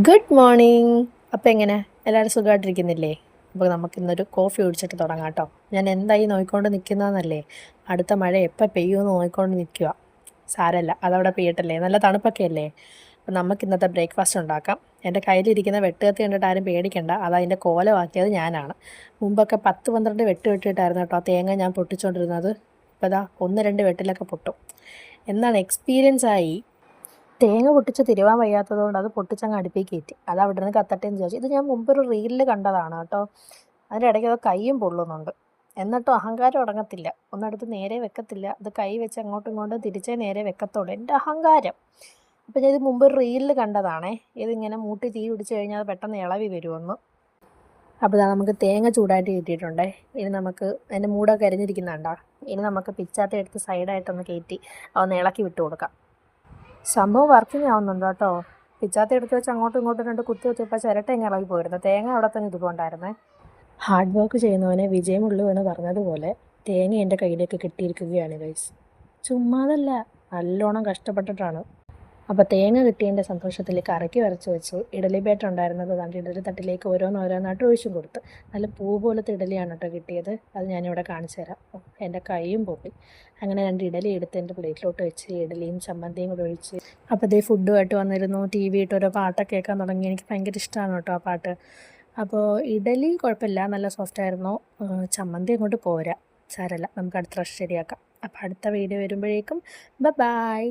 Good morning. അപ്പോൾ എങ്ങനെ എല്ലാവരും സുഖമായിട്ടിരിക്കുന്നില്ലേ? അപ്പോൾ നമുക്കിന്നൊരു കോഫി കുടിച്ചിട്ട് തുടങ്ങാം കേട്ടോ. ഞാൻ എന്തായി നോക്കിക്കൊണ്ട് നിൽക്കുന്നതെന്നല്ലേ, അടുത്ത മഴ എപ്പോൾ പെയ്യുമെന്ന് നോക്കിക്കൊണ്ട് നിൽക്കുക. സാരമല്ല, അതവിടെ പെയ്യട്ടല്ലേ, നല്ല തണുപ്പൊക്കെ അല്ലേ. അപ്പോൾ നമുക്കിന്നത്തെ ബ്രേക്ക്ഫാസ്റ്റ് ഉണ്ടാക്കാം. എൻ്റെ കയ്യിലിരിക്കുന്ന വെട്ടുകത്തി കണ്ടിട്ട് ആരും പേടിക്കണ്ട, അതതിൻ്റെ കോലമാക്കിയത് ഞാനാണ്. മുമ്പൊക്കെ 10-12 വെട്ട് വെട്ടിയിട്ടായിരുന്നു കേട്ടോ തേങ്ങ ഞാൻ പൊട്ടിച്ചുകൊണ്ടിരുന്നത്. ഇപ്പോൾ ഇതാ 1-2 വെട്ടിലൊക്കെ പൊട്ടും. എന്നാണ് എക്സ്പീരിയൻസ് ആയി. തേങ്ങ പൊട്ടിച്ച് തിരുവാൻ വയ്യാത്തതുകൊണ്ട് അത് പൊട്ടിച്ചങ്ങ് അടുപ്പിൽ കയറ്റി. അത് അവിടെ നിന്ന് കത്തട്ടേന്ന് വിചാരിച്ചു. ഇത് ഞാൻ മുമ്പൊരു റീലിൽ കണ്ടതാണ് കേട്ടോ. അതിൻ്റെ ഇടയ്ക്ക് അത് കൈയും പൊള്ളുന്നുണ്ട്. എന്നിട്ടും അഹങ്കാരം അടങ്ങത്തില്ല. ഒന്നെടുത്ത് നേരെ വെക്കത്തില്ല, അത് കൈ വെച്ച് അങ്ങോട്ടും ഇങ്ങോട്ടും തിരിച്ചേ നേരെ വെക്കത്തുള്ളൂ. എൻ്റെ അഹങ്കാരം. അപ്പോൾ ഞാൻ ഇത് മുമ്പ് റീലിൽ കണ്ടതാണേ. ഇതിങ്ങനെ മൂട്ടി തീ പിടിച്ച് കഴിഞ്ഞാൽ അത് പെട്ടെന്ന് ഇളവി വരുമെന്ന്. അപ്പോൾ നമുക്ക് തേങ്ങ ചൂടായിട്ട് കിട്ടിയിട്ടുണ്ടേ. ഇനി നമുക്ക് അതിൻ്റെ മൂടൊക്കെ അരിഞ്ഞിരിക്കുന്നുണ്ടോ. ഇനി നമുക്ക് പിച്ചാത്ത എടുത്ത് സൈഡായിട്ടൊന്ന് കയറ്റി അതൊന്ന് ഇളക്കി വിട്ട് കൊടുക്കാം. സംഭവം വർക്കിംഗ് ആവുന്നുണ്ട് കേട്ടോ. പിച്ചാത്തി എടുത്ത് വെച്ച് അങ്ങോട്ടും ഇങ്ങോട്ടും 2 കുത്തി വെച്ചപ്പോൾ ചിരട്ട ഇങ്ങനെ ഇളകി പോയിരുന്നു. തേങ്ങ അവിടെ തന്നെ ഇതുകൊണ്ടായിരുന്നേ. ഹാർഡ് വർക്ക് ചെയ്യുന്നവനെ വിജയമുള്ളൂ എന്ന് പറഞ്ഞതുപോലെ തേങ്ങ എൻ്റെ കയ്യിലേക്ക് കിട്ടിയിരിക്കുകയാണ് ഗൈസ്. ചുമ്മാതല്ല, നല്ലോണം കഷ്ടപ്പെട്ടിട്ടാണ്. അപ്പോൾ തേങ്ങ കിട്ടിയതിൻ്റെ സന്തോഷത്തിൽ കറക്കി വരച്ച് വെച്ചു. ഇഡലി ബാറ്റർ ഉണ്ടായിരുന്നത് കണ്ട് ഇഡലി തട്ടിലേക്ക് ഓരോന്നോരോന്നായിട്ട് ഒഴിച്ചും കൊടുത്ത്. നല്ല പൂ പോലത്തെ ഇഡലിയാണ് കേട്ടോ കിട്ടിയത്. അത് ഞാനിവിടെ കാണിച്ചു തരാം. എൻ്റെ കൈയും പോയി. അങ്ങനെ 2 ഇഡലി എടുത്ത് എൻ്റെ പ്ലേറ്റിലോട്ട് വെച്ച് ഇഡലിയും ചമ്മന്തിയും കൂടെ ഒഴിച്ച്. അപ്പോൾ ഇതേ ഫുഡുമായിട്ട് വന്നിരുന്നു. ടി വി ഇട്ട് ഓരോ പാട്ടൊക്കെ കേൾക്കാൻ തുടങ്ങി. എനിക്ക് ഭയങ്കര ഇഷ്ടമാണ് കേട്ടോ ആ പാട്ട്. അപ്പോൾ ഇഡലി കുഴപ്പമില്ല, നല്ല സോഫ്റ്റായിരുന്നു. ചമ്മന്തി അങ്ങോട്ട് പോരാ. സാരമല്ല, നമുക്ക് അടുത്ത പ്രാവശ്യം ശരിയാക്കാം. അപ്പോൾ അടുത്ത വീഡിയോ വരുമ്പോഴേക്കും ബൈ.